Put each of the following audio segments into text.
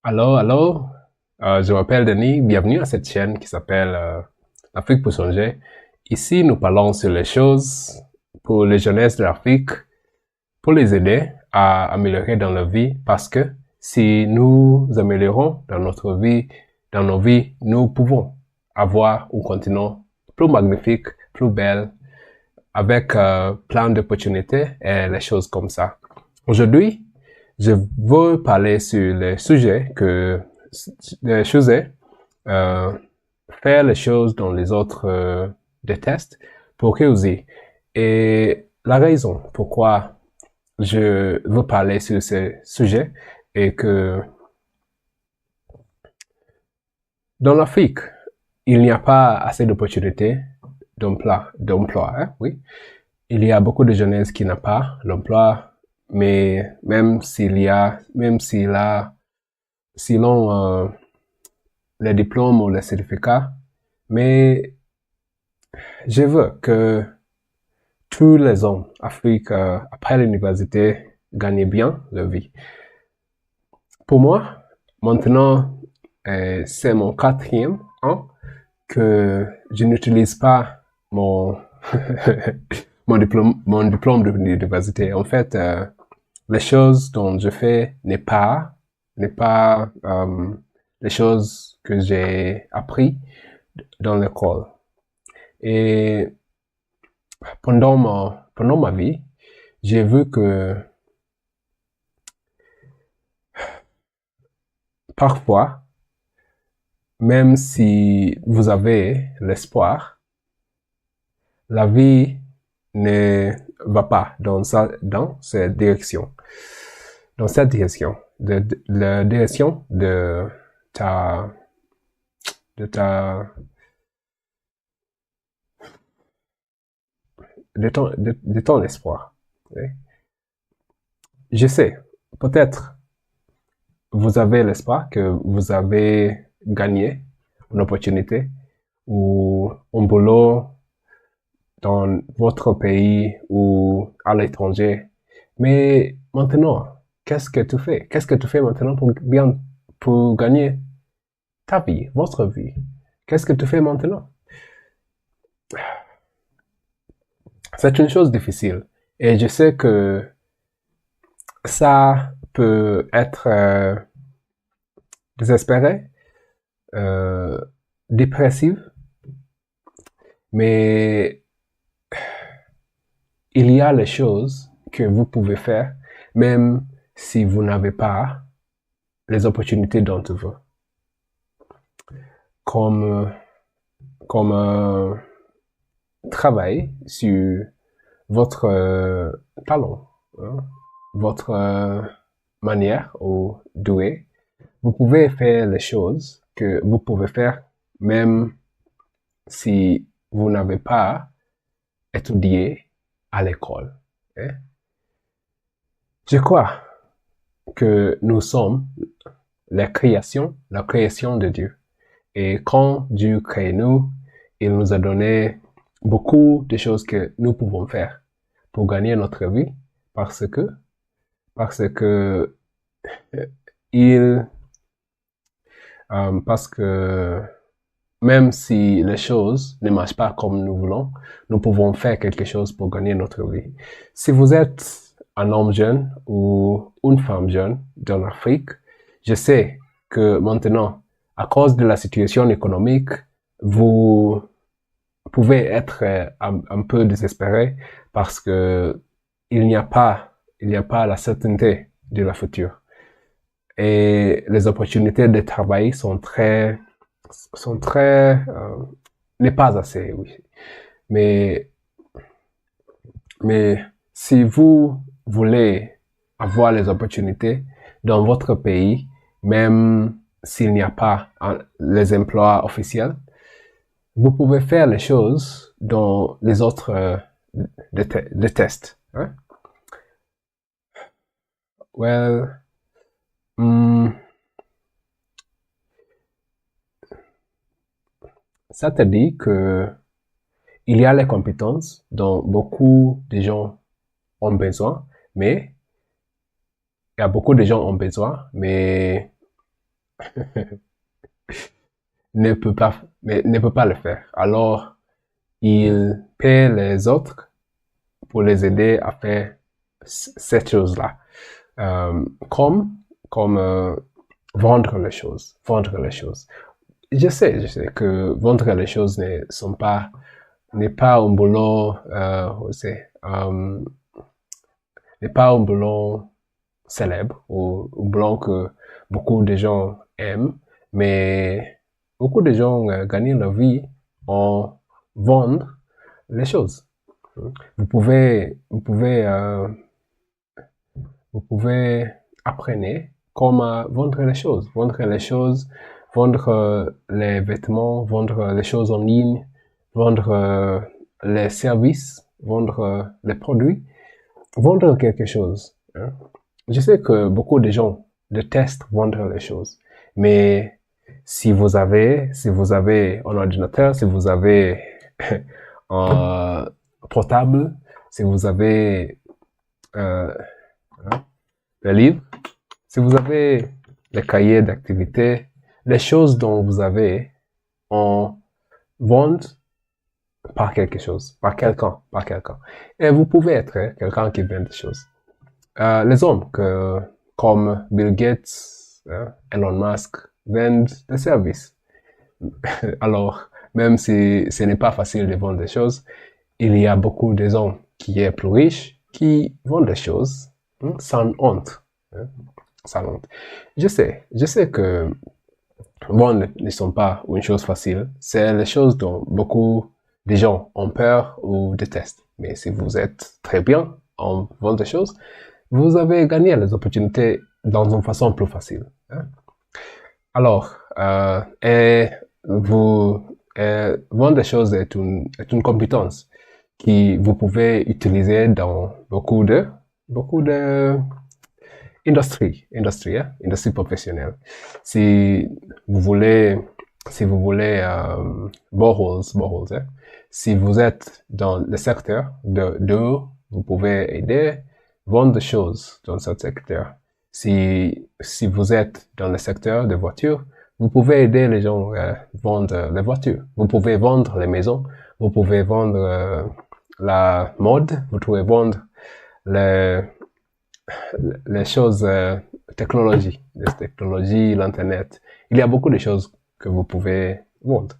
Alors, je m'appelle Denis, bienvenue à cette chaîne qui s'appelle L'Afrique pour changer. Ici, nous parlons sur les choses pour les jeunesses de l'Afrique, pour les aider à améliorer dans leur vie, parce que si nous améliorons dans nos vies, nous pouvons avoir un continent plus magnifique, plus belle, avec plein d'opportunités et les choses comme ça. Aujourd'hui, je veux parler sur les sujets, euh, faire les choses dont les autres détestent pour réussir. Et la raison pourquoi je veux parler sur ce sujet est que dans l'Afrique, il n'y a pas assez d'opportunités d'emploi, hein, oui. Il y a beaucoup de jeunesse qui n'a pas l'emploi, mais s'ils ont les diplômes ou les certificats, mais je veux que tous les hommes d'Afrique, après l'université, gagnent bien leur vie. Pour moi, maintenant, c'est mon 4e an que je n'utilise pas mon mon diplôme de l'université. En fait, les choses dont je fais n'est pas les choses que j'ai appris dans l'école. Et pendant ma vie, j'ai vu que parfois, même si vous avez l'espoir, la vie ne va pas dans cette direction. Dans cette direction. La direction ta, de ta, de ton espoir. Oui. Je sais, peut-être vous avez l'espoir que vous avez gagné une opportunité ou un boulot dans votre pays ou à l'étranger. Mais maintenant, qu'est-ce que tu fais? Qu'est-ce que tu fais maintenant pour gagner ta vie, votre vie? Qu'est-ce que tu fais maintenant? C'est une chose difficile. Et je sais que ça peut être désespéré, euh, dépressif, mais il y a les choses que vous pouvez faire, même si vous n'avez pas les opportunités dont tu veux. Comme, comme travailler sur votre talent, hein, votre manière ou doué. Vous pouvez faire les choses que vous pouvez faire même si vous n'avez pas étudié à l'école. Hein. Je crois que nous sommes la création de Dieu. Et quand Dieu crée nous, il nous a donné beaucoup de choses que nous pouvons faire pour gagner notre vie parce que il, parce que même si les choses ne marchent pas comme nous voulons, nous pouvons faire quelque chose pour gagner notre vie. Si vous êtes un homme jeune ou une femme jeune dans l'Afrique, je sais que maintenant, à cause de la situation économique, vous pouvez être un peu désespéré parce que il n'y a pas la certainté de la future. Et les opportunités de travail sont très, n'est pas assez, oui. Mais, mais si vous voulez avoir les opportunités dans votre pays, même s'il n'y a pas les emplois officiels, vous pouvez faire les choses dont les autres détestent. Hein? Well, hmm, ça te dit que il y a les compétences dont beaucoup de gens ont besoin, mais il y a beaucoup de gens ont besoin, mais ne peut pas le faire. Alors, il paie les autres pour les aider à faire cette chose-là. Comme vendre les choses, vendre les choses. Je sais que vendre les choses n'est pas un boulot, n'est pas un boulot célèbre ou un boulot que beaucoup de gens aiment, mais beaucoup de gens gagnent leur vie en vendant les choses. Vous pouvez apprendre comment vendre les choses, vendre les vêtements, vendre les choses en ligne, vendre les services, vendre les produits, vendre quelque chose. Hein. Je sais que beaucoup de gens détestent vendre les choses, mais si vous avez un ordinateur, si vous avez un portable, si vous avez le livre, si vous avez les cahiers d'activité, les choses dont vous avez, on vend par quelque chose, par quelqu'un. Et vous pouvez être quelqu'un qui vend des choses. Les hommes comme Bill Gates, Elon Musk, vendent des services. Alors, même si ce n'est pas facile de vendre des choses, il y a beaucoup de hommes qui sont plus riches qui vendent des choses sans honte. Sans honte. Je sais que vendre ne sont pas une chose facile. C'est les choses dont beaucoup de gens ont peur ou détestent. Mais si vous êtes très bien en vendant des choses, vous avez gagné les opportunités dans une façon plus facile. Hein? Alors, vendre des choses est une compétence que vous pouvez utiliser dans beaucoup de industrie professionnelle. Si vous voulez boreholes, hein? Si vous êtes dans le secteur d'eau, vous pouvez aider vendre des choses dans ce secteur. Si vous êtes dans le secteur des voitures, vous pouvez aider les gens à vendre les voitures. Vous pouvez vendre les maisons, vous pouvez vendre la mode, vous pouvez vendre les choses technologie, l'internet. Il y a beaucoup de choses que vous pouvez vendre.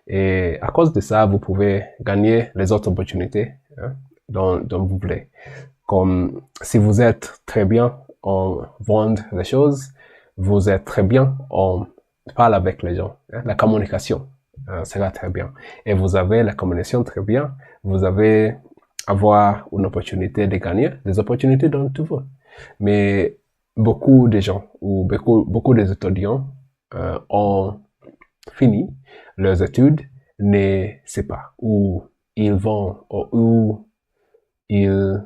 Et à cause de ça, vous pouvez gagner les autres opportunités dont vous voulez. Comme si vous êtes très bien en vendre les choses, vous êtes très bien en parler avec les gens. La communication sera très bien. Et vous avez la communication très bien, vous avez avoir une opportunité de gagner des opportunités dans tout le monde. Mais beaucoup de gens ou beaucoup des étudiants ont fini leurs études, ne savent pas où ils vont ou où ils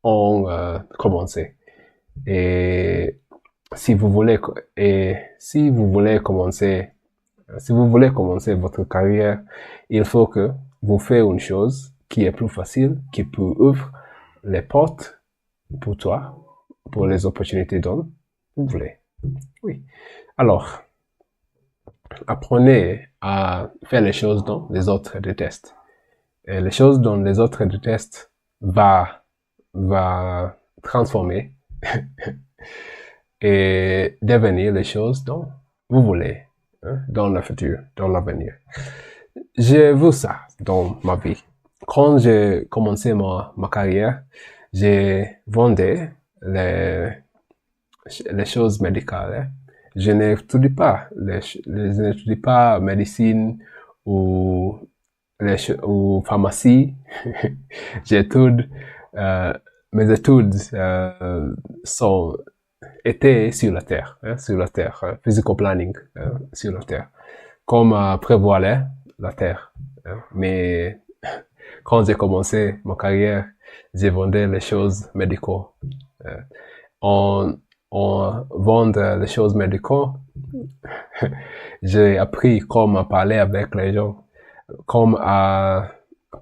ont commencé. Et si vous voulez commencer votre carrière, il faut que vous fassiez une chose qui est plus facile, qui peut ouvrir les portes pour toi, pour les opportunités dont vous voulez. Oui. Alors, apprenez à faire les choses dont les autres détestent. Et les choses dont les autres détestent va transformer et devenir les choses dont vous voulez dans le futur, dans l'avenir. J'ai vu ça dans ma vie. Quand j'ai commencé ma carrière, j'ai vendu les choses médicales. Je n'étudie pas médecine ou pharmacie. J'étudie mes études étaient sur la terre, physical planning sur la terre, comme prévoir la terre. Mais quand j'ai commencé ma carrière, j'ai vendu les choses médicales. En vendant les choses médicales, j'ai appris comment parler avec les gens, comment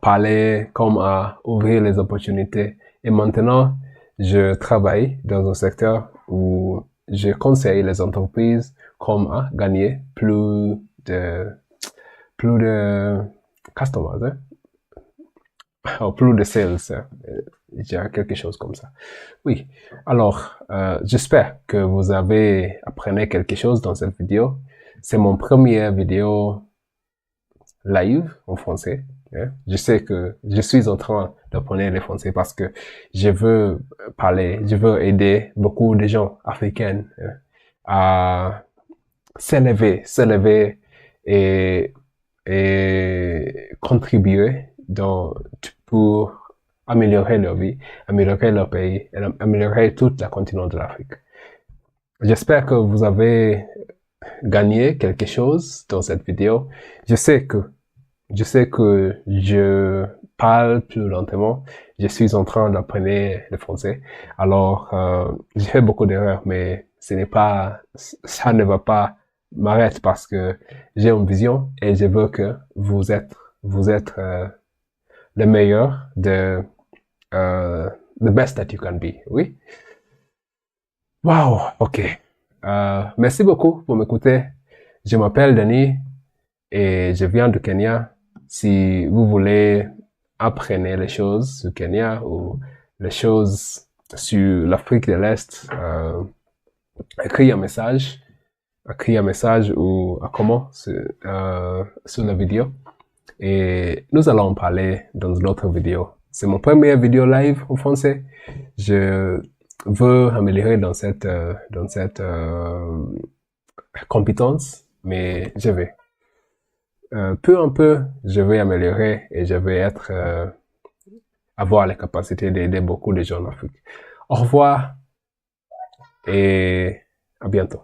parler, comment ouvrir les opportunités. Et maintenant, je travaille dans un secteur où je conseille les entreprises comme à gagner de customers, hein, ou plus de sales, hein, je dirais quelque chose comme ça. Oui. Alors, j'espère que vous avez appris quelque chose dans cette vidéo. C'est mon première vidéo live en français. Hein. Je sais que je suis en train d'apprendre le français parce que je veux parler, je veux aider beaucoup de gens africains, hein, à s'élever et, et contribuer pour améliorer leur vie, améliorer leur pays, et améliorer tout le continent de l'Afrique. J'espère que vous avez gagné quelque chose dans cette vidéo. Je sais que je parle plus lentement. Je suis en train d'apprendre le français. Alors, j'ai fait beaucoup d'erreurs, mais ça ne va pas m'arrêter parce que j'ai une vision et je veux que vous êtes le meilleur the best that you can be. Oui. Wow. Ok. Merci beaucoup pour m'écouter. Je m'appelle Denis et je viens du Kenya. Si vous voulez apprendre les choses sur Kenya ou les choses sur l'Afrique de l'Est, écrivez un message ou à comment sur la vidéo et nous allons en parler dans une autre vidéo. C'est mon première vidéo live en français. Je veux améliorer dans cette compétence, mais je vais. Peu en peu, je vais améliorer et je vais avoir la capacité d'aider beaucoup de gens en Afrique. Au revoir et à bientôt.